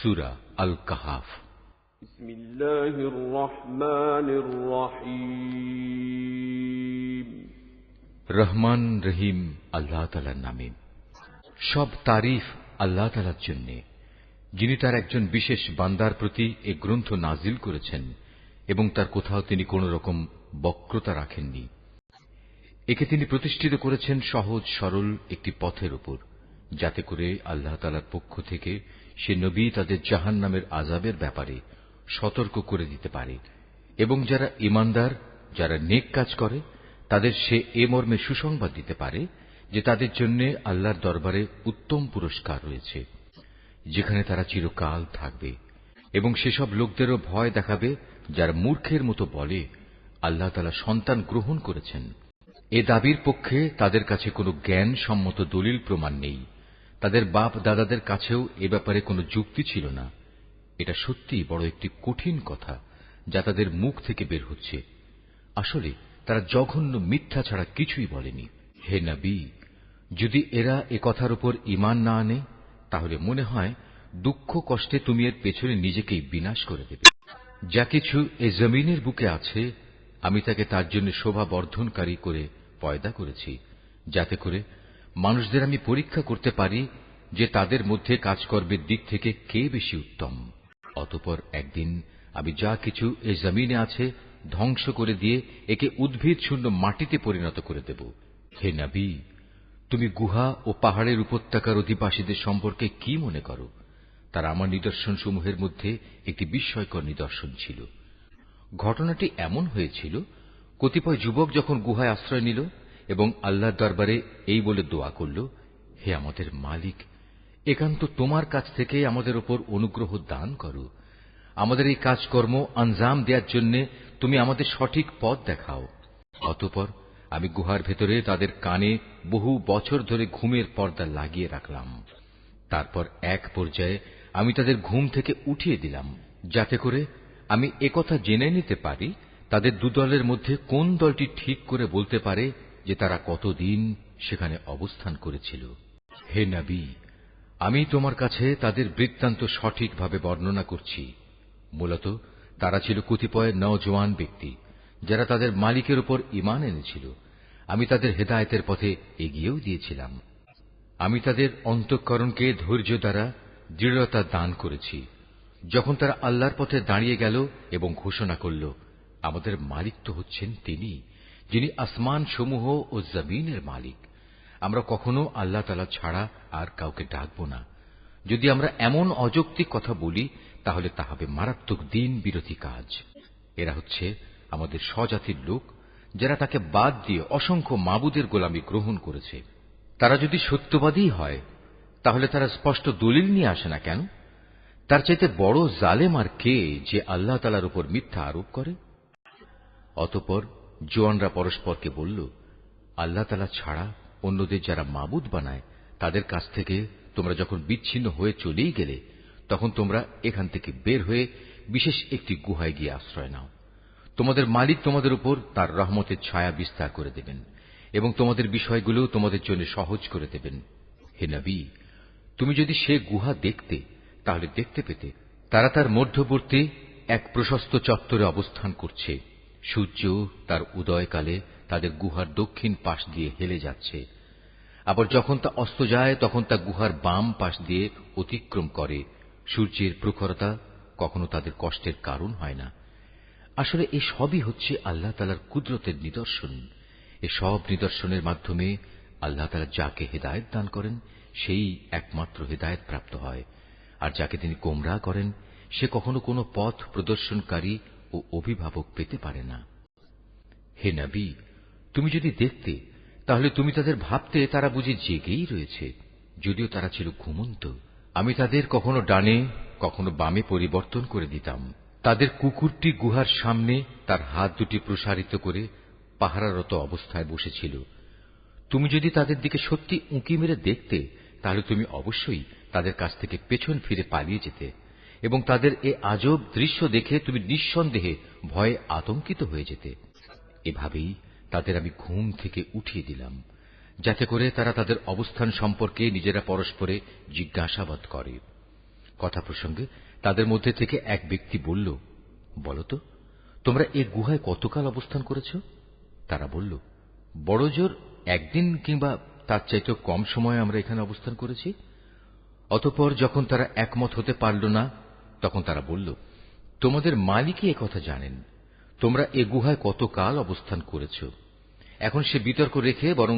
সূরা আল কাহাফ। বিসমিল্লাহির রহমানির রহিম। রহমান রহিম আল্লাহ তাআলার নামে। সব তারিফ আল্লাহ তাআলার জন্য, যিনি তার একজন বিশেষ বান্দার প্রতি এ গ্রন্থ নাজিল করেছেন এবং তার কোথাও তিনি কোন রকম বক্রতা রাখেননি। একে তিনি প্রতিষ্ঠিত করেছেন সহজ সরল একটি পথের উপর, যাতে করে আল্লাহ তাআলার পক্ষ থেকে সে নবী তাদের জাহান্নামের আযাবের ব্যাপারে সতর্ক করে দিতে পারে এবং যারা ঈমানদার, যারা নেক কাজ করে, তাদের সে এ মর্মে সুসংবাদ দিতে পারে যে তাদের জন্য আল্লাহর দরবারে উত্তম পুরস্কার রয়েছে, যেখানে তারা চিরকাল থাকবে। এবং সেসব লোকদেরও ভয় দেখাবে যারা মূর্খের মতো বলে আল্লাহ তাআলা সন্তান গ্রহণ করেছেন। এ দাবির পক্ষে তাদের কাছে কোনো জ্ঞান সম্মত দলিল প্রমাণ নেই। তাদের বাপ দাদাদের কাছেও এ ব্যাপারে কোনো যুক্তি ছিল না। এটা সত্যিই বড় একটি কঠিন কথা যা তাদের মুখ থেকে বের হচ্ছে। আসলে তারা জঘন্য মিথ্যা ছাড়া কিছুই বলেনি। হে নবী, যদি এরা এ কথার উপর ঈমান না আনে, তাহলে মনে হয় দুঃখ কষ্টে তুমি এর পেছনে নিজেকেই বিনাশ করে দেবে। যা কিছু এ জমিনের বুকে আছে, আমি তাকে তার জন্য শোভা বর্ধনকারী করে পয়দা করেছি, যাতে করে মানুষদের আমি পরীক্ষা করতে পারি যে তাদের মধ্যে কাজকর্মের দিক থেকে কে বেশি উত্তম। অতঃপর একদিন আমি যা কিছু এ জমিনে আছে ধ্বংস করে দিয়ে একে উদ্ভিদ শূন্য মাটিতে পরিণত করে দেব। হে নবী, তুমি গুহা ও পাহাড়ের উপত্যকার অধিবাসীদের সম্পর্কে কি মনে করো? তারা আমার নিদর্শন সমূহের মধ্যে একটি বিস্ময়কর নিদর্শন ছিল। ঘটনাটি এমন হয়েছিল, কতিপয় যুবক যখন গুহায় আশ্রয় নিল এবং আল্লাহর দরবারে এই বলে দোয়া করল, হে আমাদের মালিক, একান্ত তোমার কাছ থেকে আমাদের উপর অনুগ্রহ দান করো। আমাদের এই কাজকর্ম আঞ্জাম দেওয়ার জন্য তুমি আমাদের সঠিক পথ দেখাও। অতঃপর আমি গুহার ভেতরে তাদের কানে বহু বছর ধরে ঘুমের পর্দা লাগিয়ে রাখলাম। তারপর এক পর্যায়ে আমি তাদের ঘুম থেকে উঠিয়ে দিলাম, যাতে করে আমি একথা জেনে নিতে পারি তাদের দুদলের মধ্যে কোন দলটি ঠিক করে বলতে পারে যে তারা কতদিন সেখানে অবস্থান করেছিল। হে নবী, আমি তোমার কাছে তাদের বৃত্তান্ত সঠিকভাবে বর্ণনা করছি। মূলত তারা ছিল কতিপয় নওজোয়ান ব্যক্তি, যারা তাদের মালিকের উপর ঈমান এনেছিল। আমি তাদের হেদায়েতের পথে এগিয়েও দিয়েছিলাম। আমি তাদের অন্তঃকরণকে ধৈর্য দ্বারা দৃঢ়তা দান করেছি। যখন তারা আল্লাহর পথে দাঁড়িয়ে গেল এবং ঘোষণা করল, আমাদের মালিক তো হচ্ছেন তিনি, যিনি আসমান সমূহ ও জমিনের মালিক। আমরা কখনো আল্লাহ তাআলা ছাড়া আর কাউকে ডাকব না। যদি আমরা এমন অযৌক্তিক কথা বলি, তাহলে তা হবে মারাত্মক দিন বিরোধী কাজ। এরা হচ্ছে আমাদের স্বজাতির লোক, যারা তাকে বাদ দিয়ে অসংখ্য মাবুদের গোলামি গ্রহণ করেছে। তারা যদি সত্যবাদী হয়, তাহলে তারা স্পষ্ট দলিল নিয়ে আসে না কেন? তার চাইতে বড় জালেম আর কে, যে আল্লাহ তাআলার উপর মিথ্যা আরোপ করে? অতঃপর জোয়ানরা পরস্পরকে বলল, আল্লাহ তাআলা ছাড়া অন্যদের যারা মাবুদ বানায়, তাদের কাছ থেকে তোমরা যখন বিচ্ছিন্ন হয়ে চলেই গেলে, তখন তোমরা এখান থেকে বের হয়ে বিশেষ একটি গুহায় গিয়ে আশ্রয় নাও। তোমাদের মালিক তোমাদের উপর তার রহমতের ছায়া বিস্তার করে দেবেন এবং তোমাদের বিষয়গুলো তোমাদের জন্য সহজ করে দেবেন। হে নবী, তুমি যদি সে গুহা দেখতে, তাহলে দেখতে পেতে তারা তার মধ্যবর্তী এক প্রশস্ত চত্বরে অবস্থান করছে। সূর্য তার উদয়কালে তাদের গুহার দক্ষিণ পাশ দিয়ে হেলে যাচ্ছে, আবার যখন তা অস্ত যায় তখন তা গুহার বাম পাশ দিয়ে অতিক্রম করে। সূর্যের প্রখরতা কখনো তাদের কষ্টের কারণ হয় না। আসলে এ সবই হচ্ছে আল্লাহ তাআলার কুদরতের নিদর্শন। এ সব নিদর্শনের মাধ্যমে আল্লাহ তাআলা যাকে হেদায়েত দান করেন, সেই একমাত্র হেদায়েত প্রাপ্ত হয়, আর যাকে তিনি গোমরাহ করেন, সে কখনো কোনো পথ প্রদর্শনকারী ও অভিভাবক পেতে পারে না। হে নবী, তুমি যদি দেখতে, তাহলে তুমি তাদের ভাবতে তারা বুঝি জেগেই রয়েছে, যদিও তারা ছিল ঘুমন্ত। আমি তাদের কখনো ডানে কখনো বামে পরিবর্তন করে দিতাম। তাদের কুকুরটি গুহার সামনে তার হাত দুটি প্রসারিত করে পাহারারত অবস্থায় বসেছিল। তুমি যদি তাদের দিকে সত্যি উঁকি মেরে দেখতে, তাহলে তুমি অবশ্যই তাদের কাছ থেকে পেছন ফিরে পালিয়ে যেতে এবং তাদের এ আজব দৃশ্য দেখে তুমি নিঃসন্দেহে ভয়ে আতঙ্কিত হয়ে যেতে। এভাবেই তাদের আমি ঘুম থেকে উঠিয়ে দিলাম, যাতে করে তারা তাদের অবস্থান সম্পর্কে নিজেরা পরস্পরে জিজ্ঞাসাবাদ করে। কথা প্রসঙ্গে তাদের মধ্যে থেকে এক ব্যক্তি বলল, বলতো তোমরা এ গুহায় কতকাল অবস্থান করেছ? তারা বলল, বড় জোর একদিন কিংবা তার চাইতেও কম সময় আমরা এখানে অবস্থান করেছি। অতঃপর যখন তারা একমত হতে পারল না, তখন তারা বলল, তোমাদের মালিকই একথা জানেন, তোমরা এ গুহায় কতকাল অবস্থান করেছ। এখন সে বিতর্ক রেখে বরং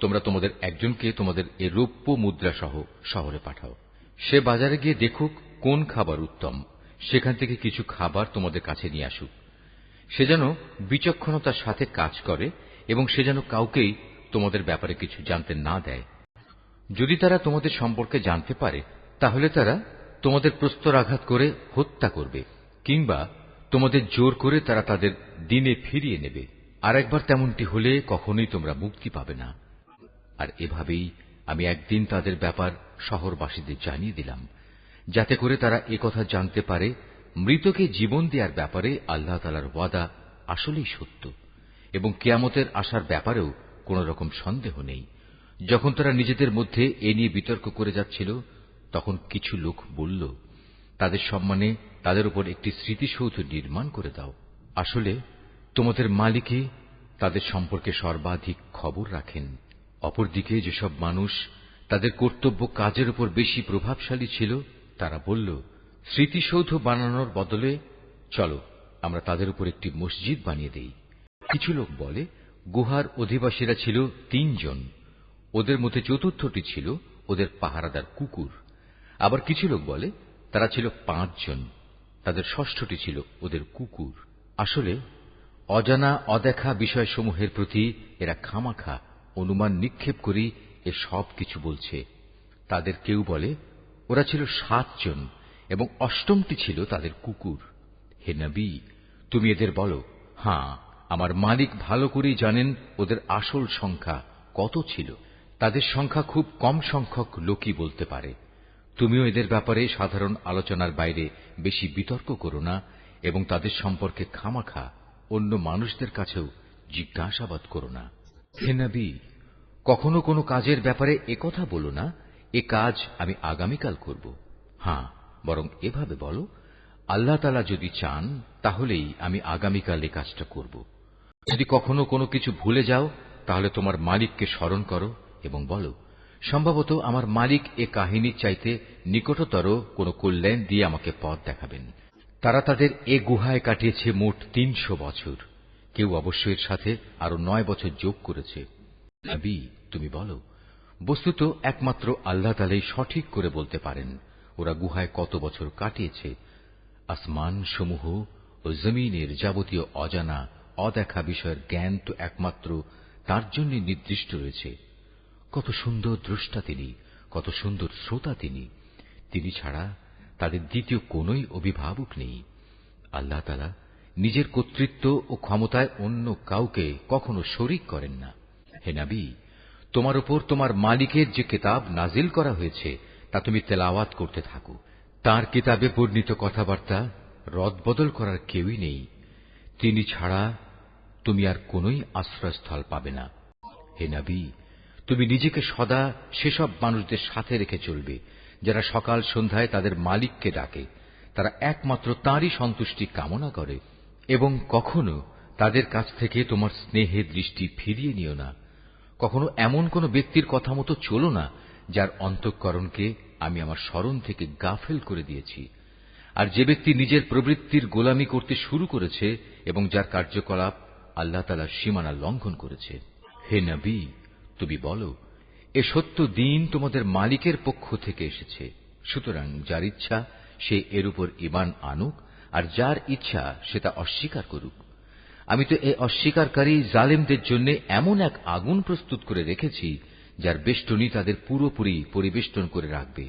তোমরা তোমাদের একজনকে তোমাদের এ রৌপ্য মুদ্রা সহ শহরে পাঠাও। সে বাজারে গিয়ে দেখুক কোন খাবার উত্তম, সেখান থেকে কিছু খাবার তোমাদের কাছে নিয়ে আসুক। সে যেন বিচক্ষণতার সাথে কাজ করে এবং সে যেন কাউকেই তোমাদের ব্যাপারে কিছু জানতে না দেয়। যদি তারা তোমাদের সম্পর্কে জানতে পারে, তাহলে তারা তোমাদের প্রস্তরাঘাত করে হত্যা করবে, কিংবা তোমাদের জোর করে তারা তাদের দিনে ফিরিয়ে নেবে। আর একবার তেমনটি হলে কখনোই তোমরা মুক্তি পাবে না। আর এভাবেই আমি একদিন তাদের ব্যাপার শহরবাসীদের জানিয়ে দিলাম, যাতে করে তারা একথা জানতে পারে, মৃতকে জীবন দেওয়ার ব্যাপারে আল্লাহ তাআলার ওয়াদা আসলেই সত্য, এবং কিয়ামতের আসার ব্যাপারেও কোন রকম সন্দেহ নেই। যখন তারা নিজেদের মধ্যে এ নিয়ে বিতর্ক করে যাচ্ছিল, তখন কিছু লোক বলল, তাদের সম্মানে তাদের উপর একটি স্মৃতিসৌধ নির্মাণ করে দাও। আসলে তোমাদের মালিকই তাদের সম্পর্কে সর্বাধিক খবর রাখেন। অপরদিকে যেসব মানুষ তাদের কর্তব্য কাজের উপর বেশি প্রভাবশালী ছিল, তারা বলল, স্মৃতিসৌধ বানানোর বদলে চলো আমরা তাদের উপর একটি মসজিদ বানিয়ে দেই। কিছু লোক বলে, গুহার অধিবাসীরা ছিল 3 জন, ওদের মধ্যে চতুর্থটি ছিল ওদের পাহারাদার কুকুর। আবার কিছু লোক বলে তারা ছিল 5 জন, তাদের ষষ্ঠটি ছিল ওদের কুকুর। আসলে অজানা অদেখা বিষয়সমূহের প্রতি এরা খামাখা অনুমান নিক্ষেপ করি এ সব কিছু বলছে। তাদের কেউ বলে ওরা ছিল 7 জন এবং অষ্টমটি ছিল তাদের কুকুর। হে নবী, তুমি এদের বলো, হ্যাঁ, আমার মালিক ভালো করেই জানেন ওদের আসল সংখ্যা কত ছিল। তাদের সংখ্যা খুব কম সংখ্যক লোকই বলতে পারে। তুমিও এদের ব্যাপারে সাধারণ আলোচনার বাইরে বেশি বিতর্ক করো না এবং তাদের সম্পর্কে খামাখা অন্য মানুষদের কাছেও জিজ্ঞাসাবাদ করো না। হে নবী, কখনো কোনো কাজের ব্যাপারে একথা বলো না, এ কাজ আমি আগামীকাল করব। হ্যাঁ, বরং এভাবে বলো, আল্লাহ তাআলা যদি চান তাহলেই আমি আগামীকাল এ কাজটা করব। যদি কখনো কোনো কিছু ভুলে যাও, তাহলে তোমার মালিককে স্মরণ করো এবং বলো, সম্ভবত আমার মালিক এ কাহিনীর চাইতে নিকটতর কোনো কল্যাণ দিয়ে আমাকে পথ দেখাবেন। তারা তাদের এ গুহায় কাটিয়েছে মোট 300 বছর। কেউ অবশ্য এর সাথে আরো 9 বছর যোগ করেছে। নবী, তুমি বলো, বস্তুত একমাত্র আল্লাহ তাআলাই সঠিক করে বলতে পারেন ওরা গুহায় কত বছর কাটিয়েছে। আসমান সমূহ ও জমিনের যাবতীয় অজানা অদেখা বিষয়ের জ্ঞান তো একমাত্র তার জন্য নির্দিষ্ট রয়েছে। কত সুন্দর দ্রষ্টা তিনি, কত সুন্দর শ্রোতা তিনি। তিনি ছাড়া তাদের দ্বিতীয় কোনই অভিভাবক নেই। আল্লাহ তাআলা নিজের কর্তৃত্ব ও ক্ষমতায় অন্য কাউকে কখনো শরীক করেন না। হে নবী, তোমার উপর তোমার মালিকের যে কিতাব নাজিল করা হয়েছে তা তুমি তেলাওয়াত করতে থাকো। তার কিতাবে বর্ণিত কথাবার্তা রদবদল করার কেউই নেই। তিনি ছাড়া তুমি আর কোনই আশ্রয়স্থল পাবে না। হে নবী, তুমি নিজেকে সদা সেসব মানুষদের সাথে রেখে চলবে যারা সকাল সন্ধ্যায় তাদের মালিককে ডাকে। তারা একমাত্র তাঁরই সন্তুষ্টি কামনা করে এবং কখনো তাদের কাছ থেকে তোমার স্নেহের দৃষ্টি ফিরিয়ে নিও না। কখনো এমন কোন ব্যক্তির কথা মতো চলো না যার অন্তঃকরণকে আমি আমার স্মরণ থেকে গাফেল করে দিয়েছি। আর যে ব্যক্তি নিজের প্রবৃত্তির গোলামি করতে শুরু করেছে এবং যার কার্যকলাপ আল্লাহ তাআলার সীমানা লঙ্ঘন করেছে। হে নবী, তুমি বলো, এ সত্য দিন তোমাদের মালিকের পক্ষ থেকে এসেছে। সুতরাং যার ইচ্ছা সে এর উপর ঈমান আনুক, আর যার ইচ্ছা সে তা অস্বীকার করুক। আমি তো এ অস্বীকারী জালেমদের জন্য এমন এক আগুন প্রস্তুত করে রেখেছি যার বেষ্টনী তাদের পুরোপুরি পরিবেষ্টন করে রাখবে।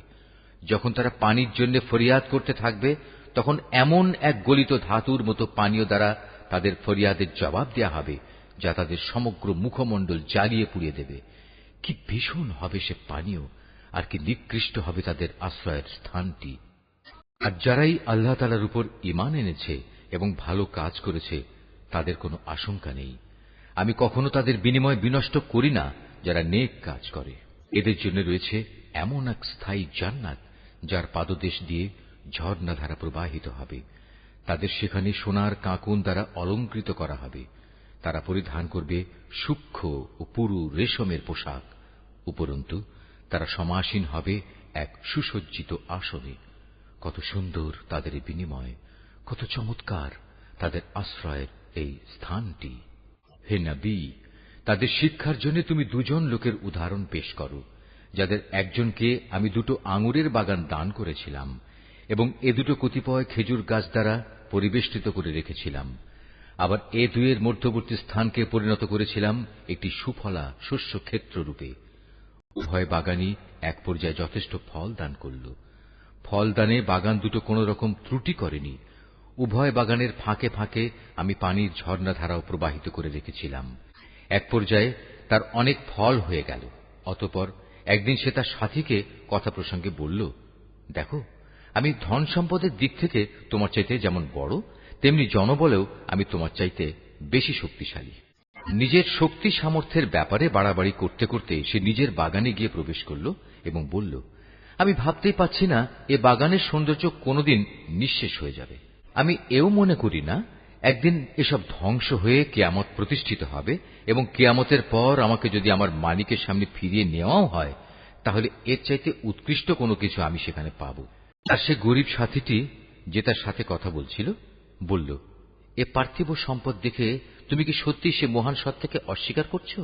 যখন তারা পানির জন্য ফরিয়াদ করতে থাকবে, তখন এমন এক গলিত ধাতুর মতো পানীয় দ্বারা তাদের ফরিয়াদের জবাব দেয়া হবে যা তাদের সমগ্র মুখমণ্ডল জ্বালিয়ে পুড়িয়ে দেবে। কি ভীষণ হবে সে পানীয়, আর কি নিকৃষ্ট হবে তাদের আশ্রয়ের স্থানটি। আর যারাই আল্লাহ তাআলার উপর ঈমান এনেছে এবং ভালো কাজ করেছে, তাদের কোনো আশঙ্কা নেই। আমি কখনো তাদের বিনিময় বিনষ্ট করি না যারা নেক কাজ করে। এদের জন্য রয়েছে এমন এক স্থায়ী জান্নাত যার পাদদেশ দিয়ে ঝর্ণাধারা প্রবাহিত হবে। তাদের সেখানে সোনার কাঁকুন দ্বারা অলঙ্কৃত করা হবে। তারা পরিধান করবে সূক্ষ্ম ও পুরু রেশমের পোশাক। উপরন্তু তারা সমাসীন হবে এক সুসজ্জিত আসনে। কত সুন্দর তাদের এই বিনিময়, কত চমৎকার তাদের আশ্রয়ের এই স্থানটি। হে নবী, তাদের শিক্ষার জন্য তুমি দুজন লোকের উদাহরণ পেশ করো, যাদের একজনকে আমি 2টো আঙুরের বাগান দান করেছিলাম এবং এ দুটো কতিপয় খেজুর গাছ দ্বারা পরিবেষ্টিত করে রেখেছিলাম। আবার এ দুয়ের মধ্যবর্তী স্থানকে পরিণত করেছিলাম একটি সুফলা শস্য ক্ষেত্র রূপে। উভয় বাগানই এক পর্যায়ে যথেষ্ট ফল দান করল। ফলদানে বাগান দুটো কোন রকম ত্রুটি করেনি। উভয় বাগানের ফাঁকে ফাঁকে আমি পানির ঝর্ণাধারাও প্রবাহিত করে রেখেছিলাম। এক পর্যায়ে তার অনেক ফল হয়ে গেল। অতঃপর একদিন সে তার সাথীকে কথা প্রসঙ্গে বলল, দেখো, আমি ধন সম্পদের দিক থেকে তোমার চাইতে যেমন বড়, তেমনি জনবলেও আমি তোমার চাইতে বেশি শক্তিশালী। নিজের শক্তি সামর্থ্যের ব্যাপারে বাড়াবাড়ি করতে করতে সে নিজের বাগানে গিয়ে প্রবেশ করল এবং বলল, আমি ভাবতেই পাচ্ছি না এ বাগানের সৌন্দর্য কোনোদিন নিঃশেষ হয়ে যাবে। আমি এও মনে করি না একদিন এসব ধ্বংস হয়ে কিয়ামত প্রতিষ্ঠিত হবে এবং কিয়ামতের পর আমাকে যদি আমার মালিকের সামনে ফিরিয়ে নেওয়াও হয়, তাহলে এর চাইতে উৎকৃষ্ট কোনো কিছু আমি সেখানে পাব। আর সে গরিব সাথীটি, যে তার সাথে কথা বলছিল, বলল, এ পার্থিব সম্পদ দেখে তুমি কি সত্যি সে মহান সত্তাকে অস্বীকার করছো,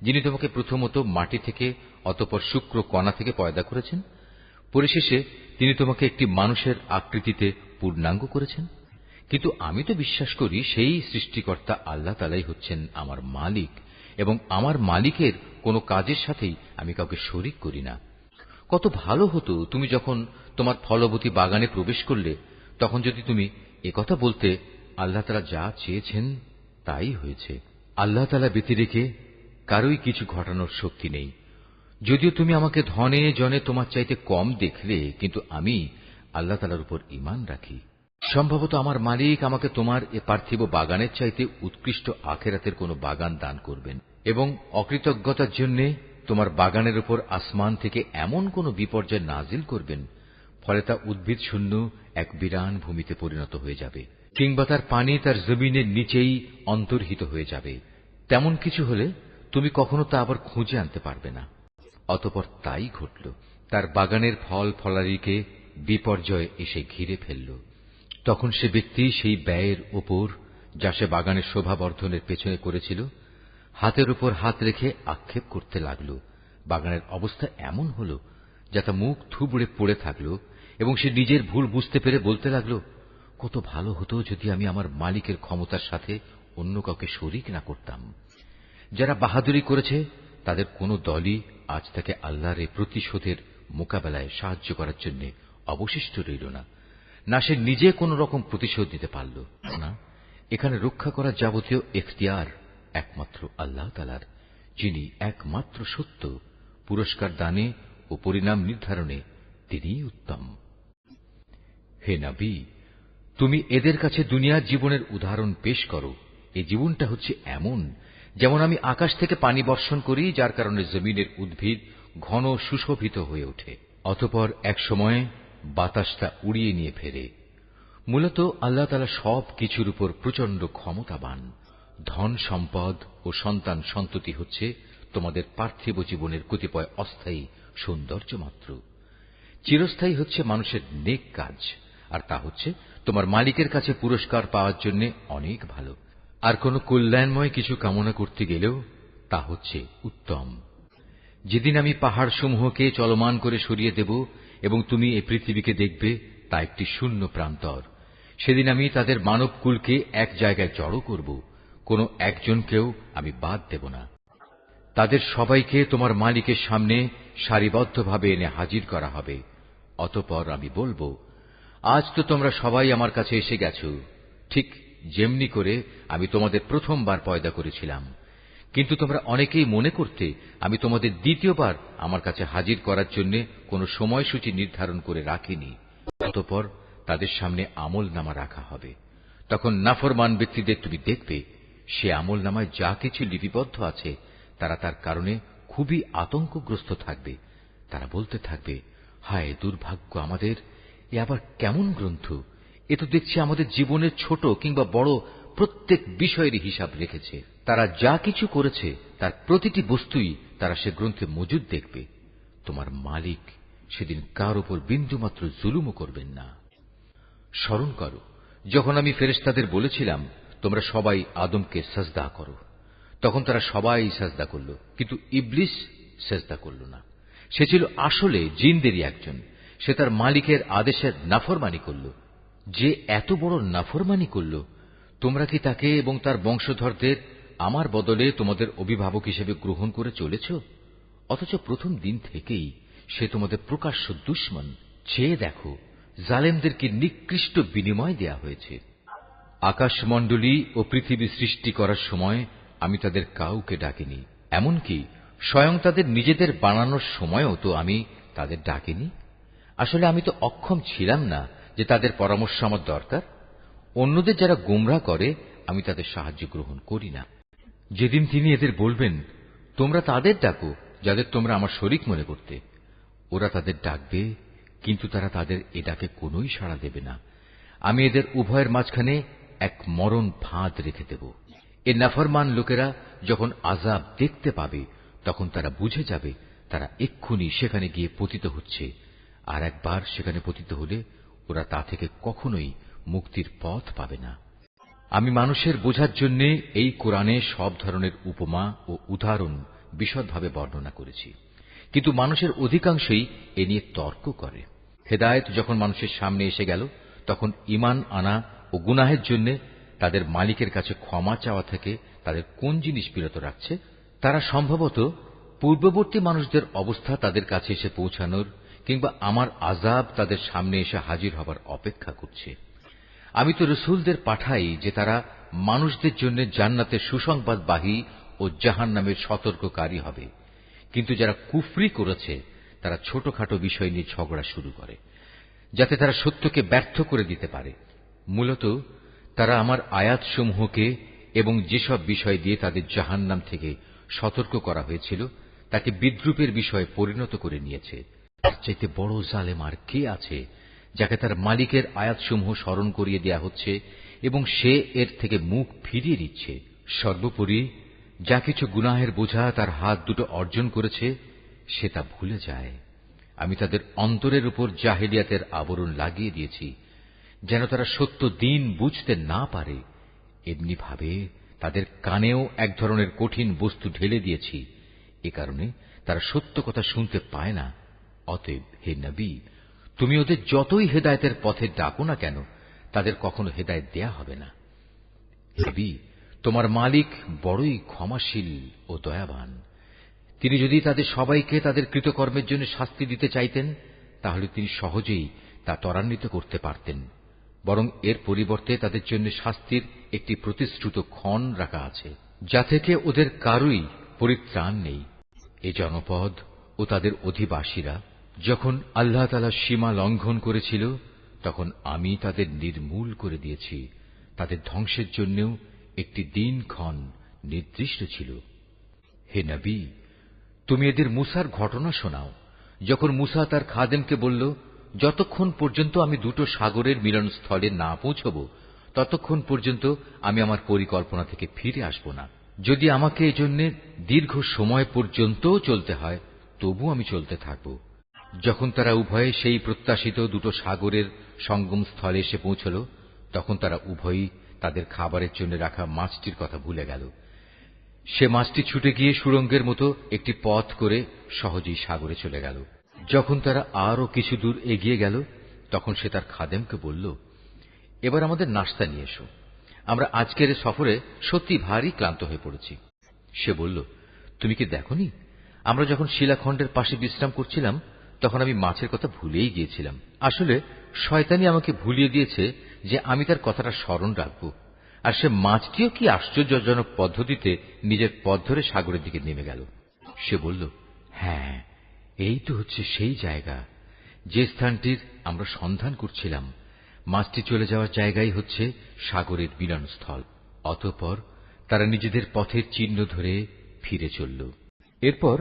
যিনি তোমাকে প্রথমত মাটি থেকে অতঃপর শুক্র কণা থেকে পয়দা করেছেন, পরিশেষে তিনি তোমাকে একটি মানুষের আকৃতিতে পূর্ণাঙ্গ করেছেন? কিন্তু আমি তো বিশ্বাস করি সেই সৃষ্টিকর্তা আল্লাহ তাআলাই হচ্ছেন আমার মালিক এবং আমার মালিকের কোনো কাজের সাথেই আমি কাউকে শরীক করি না। কত ভালো হতো তুমি যখন তোমার ফলবতী বাগানে প্রবেশ করলে তখন যদি তুমি একথা বলতে, আল্লাহ তাআলা যা চেয়েছেন তাই হয়েছে। আল্লাহ তাআলা ব্যতিরেকে কারোই কিছু ঘটানোর শক্তি নেই। যদিও তুমি আমাকে ধনে জনে তোমার চাইতে কম দেখলে, কিন্তু আমি আল্লাহ তাআলার উপর ঈমান রাখি। সম্ভবত আমার মালিক আমাকে তোমার এ পার্থিব বাগানের চাইতে উৎকৃষ্ট আখিরাতের কোনো বাগান দান করবেন এবং অকৃতজ্ঞতার জন্য তোমার বাগানের উপর আসমান থেকে এমন কোন বিপর্যয় নাজিল করবেন, ফলে তা উদ্ভিদ শূন্য এক বিরান ভূমিতে পরিণত হয়ে যাবে, কিংবা তার পানি তার জমিনের নিচেই অন্তর্হিত হয়ে যাবে। তেমন কিছু হলে তুমি কখনো তা আবার খুঁজে আনতে পারবে না। অতঃপর তাই ঘটল। তার বাগানের ফল ফলারিকে বিপর্যয় এসে ঘিরে ফেলল। তখন সে ব্যক্তি সেই ব্যয়ের ওপর, যা সে বাগানের শোভাবর্ধনের পেছনে করেছিল, হাতের উপর হাত রেখে আক্ষেপ করতে লাগল। বাগানের অবস্থা এমন হল যা তা মুখ থুবড়ে পড়ে থাকল এবং সে নিজের ভুল বুঝতে পেরে বলতে লাগল, কত ভালো হতো যদি আমি আমার মালিকের ক্ষমতার সাথে অন্য কাউকে শরীক না করতাম। যারা বাহাদুরি করেছে তাদের কোনো দলই আজ তাকে আল্লাহর এই প্রতিশোধের মোকাবেলায় সাহায্য করার জন্য অবশিষ্ট রইল না। না সে নিজে কোন রকম প্রতিশোধ নিতে পারল না। এখানে রক্ষা করার যাবতীয় এখতিয়ার একমাত্র আল্লাহ তাআলার, যিনি একমাত্র সত্য। পুরস্কার দানে ও পরিণাম নির্ধারণে তিনিই উত্তম। হে নবী, তুমি এদের কাছে দুনিয়ার জীবনের উদাহরণ পেশ করো। এই জীবনটা হচ্ছে এমন যেমন আমি আকাশ থেকে পানি বর্ষণ করি, যার কারণে জমিনের উদ্ভিদ ঘন সুশোভিত হয়ে ওঠে। অতঃপর এক সময়ে বাতাস তা উড়িয়ে নিয়ে ফেরে। মূলত আল্লাহ তাআলা সব কিছুর উপর প্রচন্ড ক্ষমতাবান। ধন সম্পদ ও সন্তান সন্ততি হচ্ছে তোমাদের পার্থিব জীবনের কতিপয় অস্থায়ী সৌন্দর্য মাত্র। চিরস্থায়ী হচ্ছে মানুষের নেক কাজ, আর তা হচ্ছে তোমার মালিকের কাছে পুরস্কার পাওয়ার জন্য অনেক ভালো। আর কোন কল্যাণময় কিছু কামনা করতে গেলেও তা হচ্ছে উত্তম। যেদিন আমি পাহাড় সমূহকে চলমান করে সরিয়ে দেব এবং তুমি এই পৃথিবীকে দেখবে তা একটি শূন্য প্রান্তর, সেদিন আমি তাদের মানবকুলকে এক জায়গায় জড়ো করব, কোনো একজনকেও আমি বাদ দেব না। তাদের সবাইকে তোমার মালিকের সামনে সারিবদ্ধভাবে এনে হাজির করা হবে। অতঃপর আমি বলবো, আজ তো তোমরা সবাই আমার কাছে এসে গেছো, ঠিক যেমনি করে আমি তোমাদের প্রথমবার পয়দা করেছিলাম। কিন্তু তোমরা অনেকেই মনে করতে আমি তোমাদের দ্বিতীয়বার আমার কাছে হাজির করার জন্য কোনো সময়সূচি নির্ধারণ করে রাখিনি। অতঃপর তাদের সামনে আমলনামা রাখা হবে। তখন নাফরমান ব্যক্তিদের তুমি দেখবে, সে আমলনামায় যা কিছু লিপিবদ্ধ আছে তারা তার কারণে খুবই আতঙ্কগ্রস্ত থাকবে। তারা বলতে থাকবে, হায় দুর্ভাগ্য আমাদের, এ আবার কেমন গ্রন্থ! এ তো দেখছি আমাদের জীবনের ছোট কিংবা বড় প্রত্যেক বিষয়েরই হিসাব রেখেছে। তারা যা কিছু করেছে তার প্রতিটি বস্তুই তারা সে গ্রন্থে মজুদ দেখবে। তোমার মালিক সেদিন কার উপর বিন্দুমাত্র জুলুমও করবেন না। স্মরণ করো যখন আমি ফেরেশতাদের বলেছিলাম তোমরা সবাই আদমকে সাজদা করো, তখন তারা সবাই সাজদা করল, কিন্তু ইবলিস সাজদা করল না। সে ছিল আসলে জিনদেরই একজন। সে তার মালিকের আদেশের নাফরমানি করল। যে এত বড় নাফরমানি করল, তোমরা কি তাকে এবং তার বংশধরদের আমার বদলে তোমাদের অভিভাবক হিসেবে গ্রহণ করে চলেছ? অথচ প্রথম দিন থেকেই সে তোমাদের প্রকাশ্য দুশমন। চেয়ে দেখো জালেমদের কি নিকৃষ্ট বিনিময় দেয়া হয়েছে। আকাশমণ্ডলী ও পৃথিবী সৃষ্টি করার সময় আমি তাদের কাউকে ডাকিনি, এমনকি স্বয়ং তাদের নিজেদের বানানোর সময়ও তো আমি তাদের ডাকিনি। আসলে আমি তো অক্ষম ছিলাম না যে তাদের পরামর্শ আমার দরকার। অন্যদের যারা গোমরাহ করে আমি তাদের সাহায্য গ্রহণ করি না। যেদিন তিনি এদের বলবেন তোমরা তাদের ডাকো যাদের তোমরা আমার শরীক মনে করতে, ওরা তাদের ডাকবে, কিন্তু তারা তাদের এ ডাকে কোনই সাড়া দেবে না। আমি এদের উভয়ের মাঝখানে এক মরণ ফাঁদ রেখে দেব। এ নাফরমান লোকেরা যখন আযাব দেখতে পাবে তখন তারা বুঝে যাবে তারা এক্ষুনি সেখানে গিয়ে পতিত হচ্ছে, আর একবার সেখানে পতিত হলে ওরা তা থেকে কখনোই মুক্তির পথ পাবে না। আমি মানুষের বোঝার জন্য এই কোরআনে সব ধরনের উপমা ও উদাহরণ বিশদভাবে বর্ণনা করেছি, কিন্তু মানুষের অধিকাংশই এ নিয়ে তর্ক করে। হেদায়েত যখন মানুষের সামনে এসে গেল তখন ঈমান আনা ও গুনাহের জন্য তাদের মালিকের কাছে ক্ষমা চাওয়া থেকে তাদের কোন জিনিস বিরত রাখছে? তারা সম্ভবত পূর্ববর্তী মানুষদের অবস্থা তাদের কাছে এসে পৌঁছানোর কিংবা আমার আযাব তাদের সামনে এসে হাজির হবার অপেক্ষা করছে। আমি তো রসুলদের পাঠাই যে তারা মানুষদের জন্য জান্নাতের সুসংবাদবাহী ও জাহান্নামের সতর্ককারী হবে, কিন্তু যারা কুফরি করেছে তারা ছোটখাটো বিষয় নিয়ে ঝগড়া শুরু করে যাতে তারা সত্যকে ব্যর্থ করে দিতে পারে। মূলত তারা আমার আয়াতসমূহকে এবং যেসব বিষয় দিয়ে তাদের জাহান্নাম থেকে সতর্ক করা হয়েছিল তাকে বিদ্রূপের বিষয়ে পরিণত করে নিয়েছে। তার চাইতে বড় জালেম আর কে আছে যাকে তার মালিকের আয়াতসমূহ স্মরণ করিয়ে দেয়া হচ্ছে এবং সে এর থেকে মুখ ফিরিয়ে দিচ্ছে। সর্বোপরি যা কিছু গুনাহের বোঝা তার হাত দুটো অর্জন করেছে সে তা ভুলে যায়। আমি তাদের অন্তরের উপর জাহেলিয়াতের আবরণ লাগিয়ে দিয়েছি যেন তারা সত্য দিন বুঝতে না পারে। এমনি ভাবে তাদের কানেও এক ধরনের কঠিন বস্তু ঢেলে দিয়েছি, এ কারণে তারা সত্য কথা শুনতে পায় না। অতএব হে নবী, তুমি ওদের যতই হেদায়েতের পথে ডাকো না কেন তাদের কখনো হেদায়েত দেয়া হবে না। নবী, তোমার মালিক বড়ই ক্ষমাশীল ও দয়াবান। তিনি যদি তাদের সবাইকে তাদের কৃতকর্মের জন্য শাস্তি দিতে চাইতেন তাহলে তিনি সহজেই তা ত্বরান্বিত করতে পারতেন। বরং এর পরিবর্তে তাদের জন্য শাস্তির একটি প্রতিশ্রুত ক্ষণ রাখা আছে, যা থেকে ওদের কারোই পরিত্রাণ নেই। এ জনপদ ও তাদের অধিবাসীরা যখন আল্লাহ তাআলার সীমা লঙ্ঘন করেছিল তখন আমি তাদের নির্মূল করে দিয়েছি। তাদের ধ্বংসের জন্যও একটি দিনক্ষণ নির্দিষ্ট ছিল। হে নবী, তুমি এদের মূসার ঘটনা শোনাও। যখন মূসা তার খাদেমকে বলল, যতক্ষণ পর্যন্ত আমি দুটো সাগরের মিলনস্থলে না পৌঁছব ততক্ষণ পর্যন্ত আমি আমার পরিকল্পনা থেকে ফিরে আসব না। যদি আমাকে এজন্য দীর্ঘ সময় পর্যন্ত চলতে হয় তবু আমি চলতে থাকব। যখন তারা উভয়ে সেই প্রত্যাশিত দুটো সাগরের সঙ্গম স্থলে এসে পৌঁছল তখন তারা উভয়ই তাদের খাবারের জন্য রাখা মাছটির কথা ভুলে গেল। সে মাছটি ছুটে গিয়ে সুড়ঙ্গের মতো একটি পথ করে সহজেই সাগরে চলে গেল। যখন তারা আরো কিছু দূর এগিয়ে গেল তখন সে তার খাদেমকে বলল, এবার আমাদের নাশতা নিয়ে এসো, আমরা আজকের সফরে সত্যি ভারী ক্লান্ত হয়ে পড়েছি। সে বলল, তুমি কি দেখোনি আমরা যখন শিলাখণ্ডের পাশে বিশ্রাম করছিলাম তখন আমি মাছের কথা ভুলেই গিয়েছিলাম। আসলে শয়তানি আমাকে ভুলিয়ে দিয়েছে যে আমি তার কথাটা স্মরণ রাখব। আর সে মাছটিও কি আশ্চর্যজনক পদ্ধতিতে নিজের পথ ধরে সাগরের দিকে নেমে গেল। সে বলল, হ্যাঁ, এই তো হচ্ছে সেই জায়গা যে স্থানটির আমরা সন্ধান করছিলাম। মাছটি চলে যাওয়ার জায়গাই হচ্ছে সাগরের মিলনস্থল। অতঃপর তারা নিজেদের পথের চিহ্ন ধরে ফিরে চলল। এরপর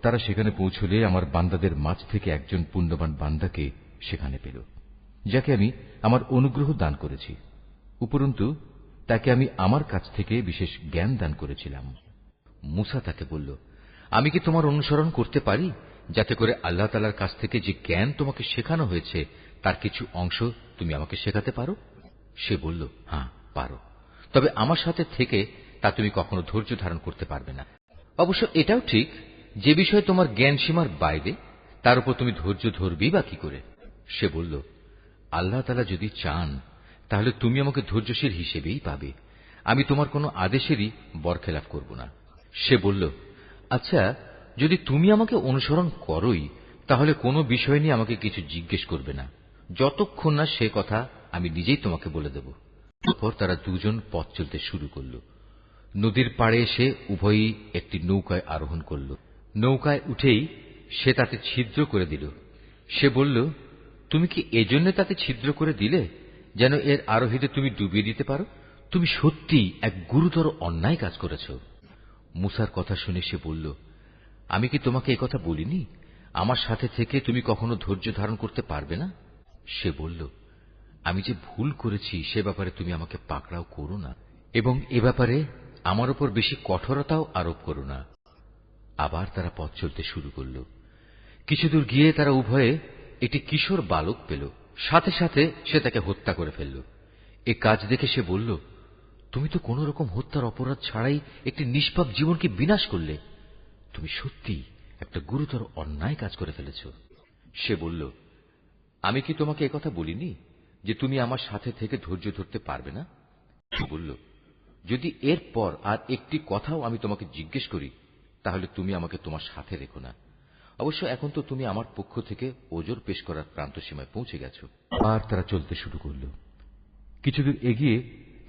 তারা সেখানে পৌঁছলে আমার বান্দাদের মাঝ থেকে একজন পুণ্যবান বান্দাকে সেখানে পেল, যাকে আমি আমার অনুগ্রহ দান করেছি। উপরন্তু তাকে আমি আমার কাছ থেকে বিশেষ জ্ঞান দান করেছিলাম। মুসা তাকে বলল, আমি কি তোমার অনুসরণ করতে পারি, যাতে করে আল্লাহ তাআলার কাছ থেকে যে জ্ঞান তোমাকে শেখানো হয়েছে তার কিছু অংশ তুমি আমাকে শেখাতে পারো? সে বলল, হ্যাঁ পারো, তবে আমার সাথে থেকে তা তুমি কখনো ধৈর্য ধারণ করতে পারবে না। অবশ্য এটাও ঠিক, যে বিষয়ে তোমার জ্ঞান সীমার বাইরে তার উপর তুমি ধৈর্য ধরবেই বা কি করে? সে বলল, আল্লাহ তাআলা যদি চান তাহলে তুমি আমাকে ধৈর্যশীল হিসেবেই পাবে, আমি তোমার কোনো আদেশেরই বরখেলাপ করব না। সে বলল, আচ্ছা, যদি তুমি আমাকে অনুসরণ করোই তাহলে কোনো বিষয় নিয়ে আমাকে কিছু জিজ্ঞেস করবে না, যতক্ষণ না সে কথা আমি নিজেই তোমাকে বলে দেব। তারপর তারা দুজন পথ চলতে শুরু করল। নদীর পাড়ে এসে উভয়ই একটি নৌকায় আরোহণ করল। নৌকায় উঠেই সে তাতে ছিদ্র করে দিল। সে বলল, তুমি কি এজন্য তাতে ছিদ্র করে দিলে যেন এর আরোহীদের তুমি ডুবিয়ে দিতে পারো? তুমি সত্যিই এক গুরুতর অন্যায় কাজ করেছ। মুসার কথা শুনে সে বলল, আমি কি তোমাকে একথা বলিনি আমার সাথে থেকে তুমি কখনো ধৈর্য ধারণ করতে পারবে না? সে বলল, আমি যে ভুল করেছি সে ব্যাপারে তুমি আমাকে পাকড়াও করো না, এবং এ ব্যাপারে আমার উপর বেশি কঠোরতাও আরোপ করো না। আবার তারা পথ চলতে শুরু করল। কিছুদূর গিয়ে তারা উভয়ে একটি কিশোর বালক পেল। সাথে সাথে সে তাকে হত্যা করে ফেলল। এ কাজ দেখে সে বলল, তুমি তো কোন রকম হত্যার অপরাধ ছাড়াই একটি নিষ্পাপ জীবনকে বিনাশ করলে। তুমি সত্যি একটা গুরুতর অন্যায় কাজ করে ফেলেছ। সে বলল, আমি কি তোমাকে একথা বলিনি যে তুমি আমার সাথে থেকে ধৈর্য ধরতে পারবে না? সে বলল, যদি এরপর আর একটি কথাও আমি তোমাকে জিজ্ঞেস করি তাহলে তুমি আমাকে তোমার সাথে রেখো না। অবশ্য এখন তো তুমি আমার পক্ষ থেকে ওজর পেশ করার প্রান্তসীমায় পৌঁছে গেছ। আর তারা চলতে শুরু করল। কিছুদূর এগিয়ে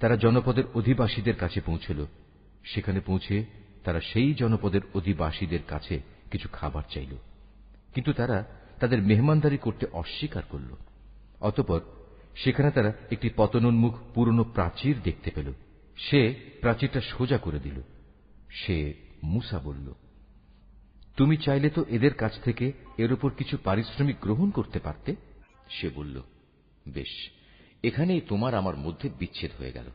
তারা জনপদের অধিবাসীদের কাছে পৌঁছল। সেখানে পৌঁছে তারা সেই জনপদের অধিবাসীদের কাছে কিছু খাবার চাইল, কিন্তু তারা তাদের মেহমানদারি করতে অস্বীকার করল। অতঃপর সেখানে তারা একটি পতনোন্মুখ পুরনো প্রাচীর দেখতে পেল। সে প্রাচীরটা সোজা করে দিল। সে মুসা বলল, তুমি চাইলে তো এদের কাছ থেকে এর উপর কিছু পারিশ্রমিক গ্রহণ করতে পারতে। সে বলল, বেশ, এখানেই তোমার আমার মধ্যে বিচ্ছেদ হয়ে গেল,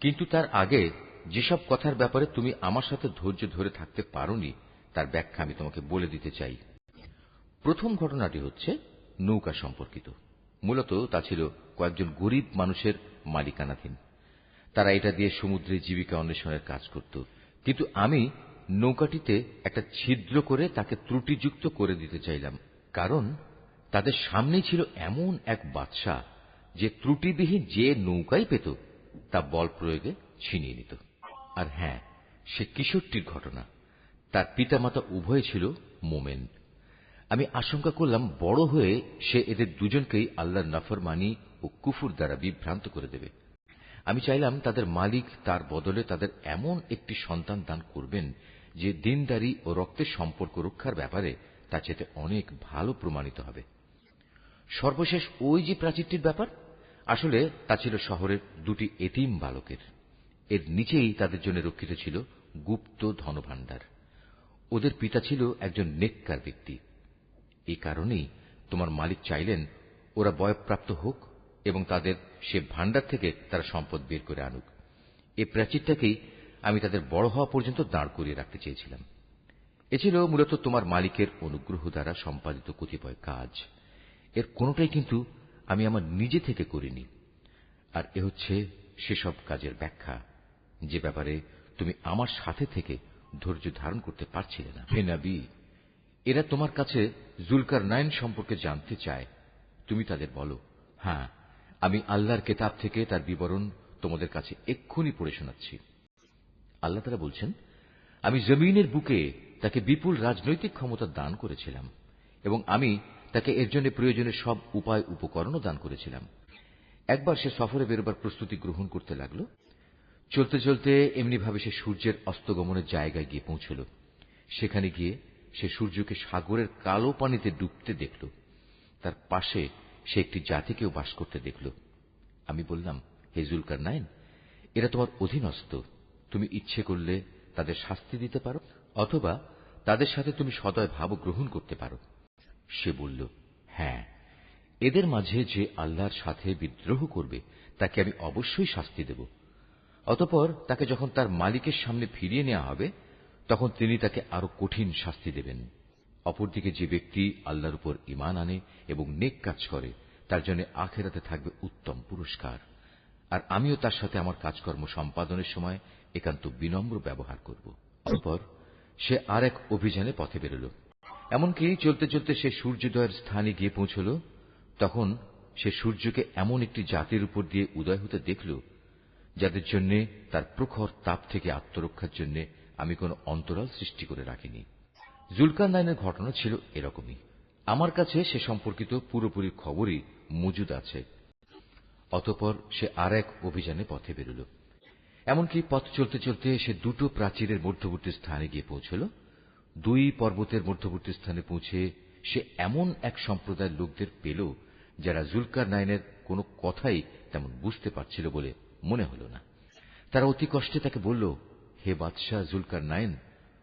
কিন্তু তার আগে যেসব কথার ব্যাপারে তুমি আমার সাথে ধৈর্য ধরে থাকতে পারোনি তার ব্যাখ্যা আমি তোমাকে বলে দিতে চাই। প্রথম ঘটনাটি হচ্ছে নৌকা সম্পর্কিত। মূলত তা ছিল কয়েকজন গরিব মানুষের মালিকানাধীন। তারা এটা দিয়ে সমুদ্রে জীবিকা অন্বেষণের কাজ করত, কিন্তু আমি নৌকাটিতে একটা ছিদ্র করে তাকে ত্রুটিযুক্ত করে দিতে চাইলাম, কারণ তাদের সামনেই ছিল এমন এক বাদশা যে ত্রুটিবিহীন যে নৌকাই পেত তা বল প্রয়োগে ছিনিয়ে নিত। আর হ্যাঁ, সে কিশোরটির ঘটনা। তার পিতামাতা উভয় ছিল মোমেন। আমি আশঙ্কা করলাম বড় হয়ে সে এদের দুজনকেই আল্লাহর নাফরমানি ও কুফর দ্বারা বিভ্রান্ত করে দেবে। আমি চাইলাম তাদের মালিক তার বদলে তাদের এমন একটি সন্তান দান করবেন যে দিনদারি ও রক্তের সম্পর্ক রক্ষার ব্যাপারে তা চেয়ে অনেক ভালো প্রমাণিত হবে। সর্বশেষ ওই যে প্রাচীরটির ব্যাপার, আসলে তা ছিল শহরের দুটি এতিম বালকের। এর নিচেই তাদের জন্য রক্ষিত ছিল গুপ্ত ধনভাণ্ডার। ওদের পিতা ছিল একজন নেককার ব্যক্তি। এই কারণেই তোমার মালিক চাইলেন ওরা বয়ঃপ্রাপ্ত হোক এবং তাদের সে ভাণ্ডার থেকে তারা সম্পদ বের করে আনুক। এই প্রাচীরটাকেই আমি তাদের বড় হওয়া পর্যন্ত দাঁড় করিয়ে রাখতে চেয়েছিলাম। এ ছিল মূলত তোমার মালিকের অনুগ্রহ দ্বারা সম্পাদিত কতিপয় কাজ। এর কোনটাই কিন্তু আমি আমার নিজে থেকে করিনি। আর এ হচ্ছে সেসব কাজের ব্যাখ্যা যে ব্যাপারে তুমি আমার সাথে থেকে ধৈর্য ধারণ করতে পারছিলে না। হে নবী, এরা তোমার কাছে জুলকারনাইন সম্পর্কে জানতে চায়। তুমি তাদের বলো, হ্যাঁ, আমি আল্লাহর কিতাব থেকে তার বিবরণ তোমাদের কাছে এক্ষুনি পড়ে শোনাচ্ছি। আল্লাহ তাআলা বলছেন, আমি জমিনের বুকে তাকে বিপুল রাজনৈতিক ক্ষমতা দান করেছিলাম এবং আমি তাকে এর জন্য প্রয়োজনীয় সব উপায় উপকরণও দান করেছিলাম। একবার সে সফরে বেরোবার প্রস্তুতি গ্রহণ করতে লাগল। চলতে চলতে এমনিভাবে সে সূর্যের অস্তগমনের জায়গায় গিয়ে পৌঁছল। সেখানে গিয়ে সে সূর্যকে সাগরের কালো পানিতে ডুবতে দেখল। তার পাশে সে একটি জাতিকেও বাস করতে দেখল। আমি বললাম, হে জুলকারনাইন, এরা তোমার অধীনস্থ। তুমি ইচ্ছে করলে তাদের শাস্তি দিতে পারো, অথবা তাদের সাথে তুমি সদয় ভাব গ্রহণ করতে পারো। সে বলল, হ্যাঁ, এদের মাঝে যে আল্লাহর সাথে বিদ্রোহ করবে তাকে আমি অবশ্যই শাস্তি দেব। অতঃপর তাকে যখন তার মালিকের সামনে ফিরিয়ে নেওয়া হবে তখন তিনি তাকে আরো কঠিন শাস্তি দেবেন। অপরদিকে যে ব্যক্তি আল্লাহর উপর ঈমান আনে এবং নেক কাজ করে তার জন্য আখিরাতে থাকবে উত্তম পুরস্কার। আর আমিও তার সাথে আমার কাজকর্ম সম্পাদনের সময় একান্ত বিনম্র ব্যবহার করব। অতঃপর সে আর এক অভিযানে পথে বেরোল। এমনকি চলতে চলতে সে সূর্যোদয়ের স্থানে গিয়ে পৌঁছল। তখন সে সূর্যকে এমন একটি জাতির উপর দিয়ে উদয় হতে দেখল যাদের জন্য তার প্রখর তাপ থেকে আত্মরক্ষার জন্য আমি কোন অন্তরাল সৃষ্টি করে রাখিনি। জুলকারনাইনের ঘটনা ছিল এরকমই। আমার কাছে সে সম্পর্কিত পুরোপুরি খবরই মজুদ আছে। অতঃপর সে আর এক অভিযানে পথে বেরোল। এমনকি পথ চলতে চলতে সে দুটো প্রাচীরের মধ্যবর্তী স্থানে গিয়ে পৌঁছল। দুই পর্বতের মধ্যবর্তী স্থানে পৌঁছে সে এমন এক সম্প্রদায়ের লোকদের পেল যারা জুলকারনাইনের কোনো কথাই তেমন বুঝতে পারছিল বলে মনে হল না। তারা অতি কষ্টে তাকে বলল, হে বাদশাহ জুলকারনাইন,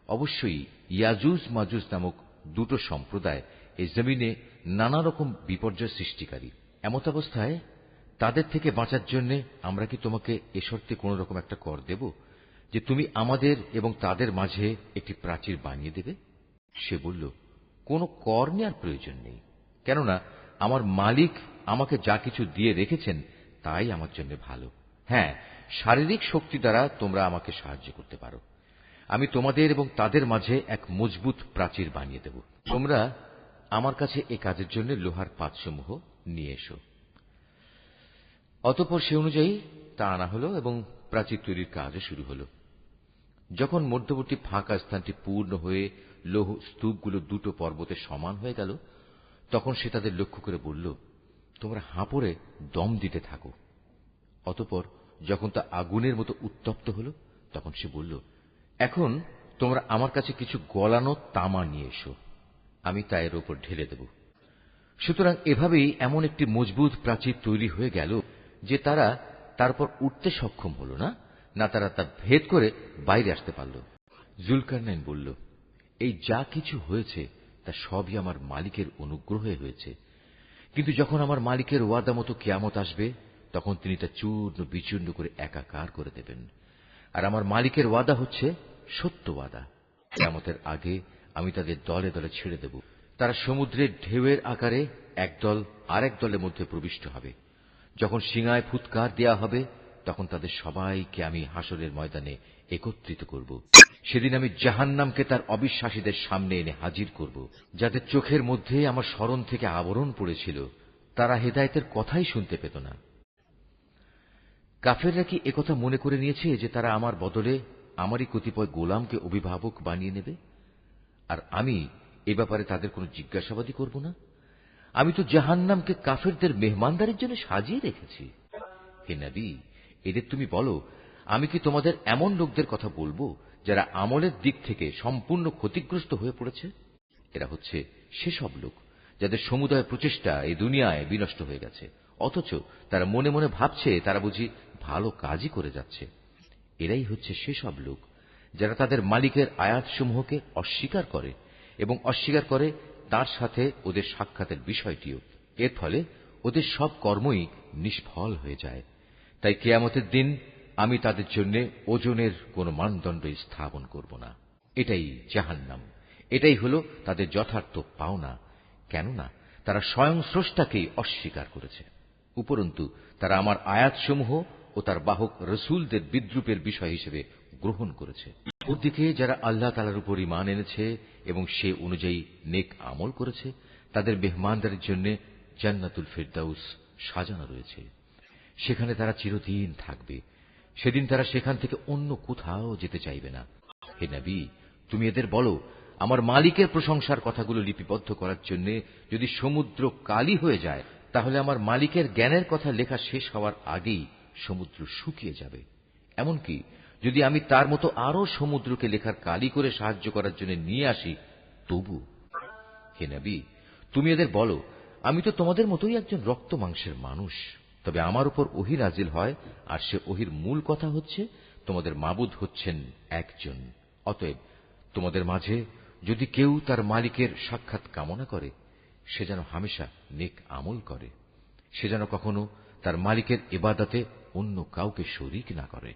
অবশ্যই ইয়াজুজ মাজুজ নামক দুটো সম্প্রদায় এই জমিনে নানা রকম বিপর্যয় সৃষ্টিকারী। এমতাবস্থায় তাদের থেকে বাঁচার জন্য আমরা কি তোমাকে এ শর্তে কোন রকম একটা কর দেব যে তুমি আমাদের এবং তাদের মাঝে একটি প্রাচীর বানিয়ে দেবে? সে বলল, কোন কর নেওয়ার প্রয়োজন নেই, কেননা আমার মালিক আমাকে যা কিছু দিয়ে রেখেছেন তাই আমার জন্য ভালো। হ্যাঁ, শারীরিক শক্তি দ্বারা তোমরা আমাকে সাহায্য করতে পারো। আমি তোমাদের এবং তাদের মাঝে এক মজবুত প্রাচীর বানিয়ে দেব। তোমরা আমার কাছে এ কাজের জন্য লোহার পাতসমূহ নিয়ে এসো। অতঃপর সে অনুযায়ী তা আনা হল এবং প্রাচীর তৈরির কাজও শুরু হল। যখন মধ্যবর্তী ফাঁকা স্থানটি পূর্ণ হয়ে লৌহ স্তূপগুলো দুটো পর্বতে সমান হয়ে গেল তখন সে তাদের লক্ষ্য করে বলল, তোমরা হাঁপড়ে দম দিতে থাকো। অতঃপর যখন তা আগুনের মতো উত্তপ্ত হল তখন সে বলল, এখন তোমরা আমার কাছে কিছু গলানো তামা নিয়ে এসো, আমি তা এর ওপর ঢেলে দেব। সুতরাং এভাবেই এমন একটি মজবুত প্রাচীর তৈরি হয়ে গেল যে তারা তারপর উঠতে সক্ষম হল না, না তারা তা ভেদ করে বাইরে আসতে পারল। জুলকারনাইন বলল, এই যা কিছু হয়েছে তা সবই আমার মালিকের অনুগ্রহে হয়েছে, কিন্তু যখন আমার মালিকের ওয়াদা মতো কিয়ামত আসবে তখন তিনি তা চূর্ণ বিচূর্ণ করে একাকার করে দেবেন। আর আমার মালিকের ওয়াদা হচ্ছে সত্য ওয়াদা। কিয়ামতের আগে আমি তাদের দলে দলে ছেড়ে দেব। তারা সমুদ্রের ঢেউয়ের আকারে একদল আরেক দলের মধ্যে প্রবিষ্ট হবে। যখন সিঙায় ফুৎকার দেয়া হবে তখন তাদের সবাইকে আমি হাসরের ময়দানে একত্রিত করব। সেদিন আমি জাহান্নামকে তার অবিশ্বাসীদের সামনে এনে হাজির করব, যাদের চোখের মধ্যে আমার স্মরণ থেকে আবরণ পড়েছিল, তারা হেদায়েতের কথাই শুনতে পেত না। কাফেররা কি একথা মনে করে নিয়েছে যে তারা আমার বদলে আমারই কতিপয় গোলামকে অভিভাবক বানিয়ে নেবে, আর আমি এ ব্যাপারে তাদের কোনো জিজ্ঞাসাবাদই করব না? আমি তো জাহান্নামকে কাফেরদের মেহমানদারির জন্য সাজিয়ে রেখেছি। হে নবী, এদের তুমি বলো, আমি কি তোমাদের এমন লোকদের কথা বলবো যারা আমলের দিক থেকে সম্পূর্ণ ক্ষতিগ্রস্ত হয়ে পড়েছে? এরা হচ্ছে সেসব লোক যাদের সমুদয় প্রচেষ্টা এই দুনিয়ায় বিনষ্ট হয়ে গেছে, অথচ তারা মনে মনে ভাবছে তারা বুঝি ভালো কাজই করে যাচ্ছে। এরাই হচ্ছে সেসব লোক যারা তাদের মালিকের আয়াতসমূহকে অস্বীকার করে এবং অস্বীকার করে তার সাথে ওদের সাক্ষাতের বিষয়টিও। এর ফলে ওদের সব কর্মই নিষ্ফল হয়ে যায়। তাই কিয়ামতের দিন আমি তাদের জন্য ওজনের কোন মানদণ্ড স্থাপন করব না। এটাই জাহান্নাম, এটাই হলো তাদের যথার্থ পাওনা, কেননা তারা স্বয়ং স্রষ্টাকেই অস্বীকার করেছে। উপরন্তু তারা আমার আয়াতসমূহ ও তার বাহক রসুলদের বিদ্রূপের বিষয় হিসেবে গ্রহণ করেছে। ওদিকে যারা আল্লাহ তাআলার উপর ঈমান এনেছে এবং সে অনুযায়ী নেক আমল করেছে তাদের মেহমানদারির জন্য জান্নাতুল ফিরদাউস সাজানো রয়েছে। সেখানে তারা চিরদিন থাকবে। সেদিন তারা সেখান থেকে অন্য কোথাও যেতে চাইবে না। হে নবী, তুমি এদের বলো, আমার মালিকের প্রশংসার কথাগুলো লিপিবদ্ধ করার জন্য যদি সমুদ্র কালি হয়ে যায় তাহলে আমার মালিকের জ্ঞানের কথা লেখা শেষ হওয়ার আগেই সমুদ্র শুকিয়ে যাবে। এমনকি যদি আমি তার মতো আরো সমুদ্রকে লেখার কালি করে সাহায্য করার জন্য নিয়ে আসি তবু। হে নবী, তুমি এদের বলো, আমি তো তোমাদের মতোই একজন রক্ত মাংসের মানুষ, তবে আমার উপর ওহী নাজিল হয়, আর সে ওহীর মূল কথা হচ্ছে তোমাদের মাবুদ হচ্ছেন একজন। অতএব তোমাদের মাঝে যদি কেউ তার মালিকের সাক্ষাৎ কামনা করে সে যেন হামেশা নেক আমল করে, সে যেন কখনো তার মালিকের ইবাদতে অন্য কাউকে শরীক না করে।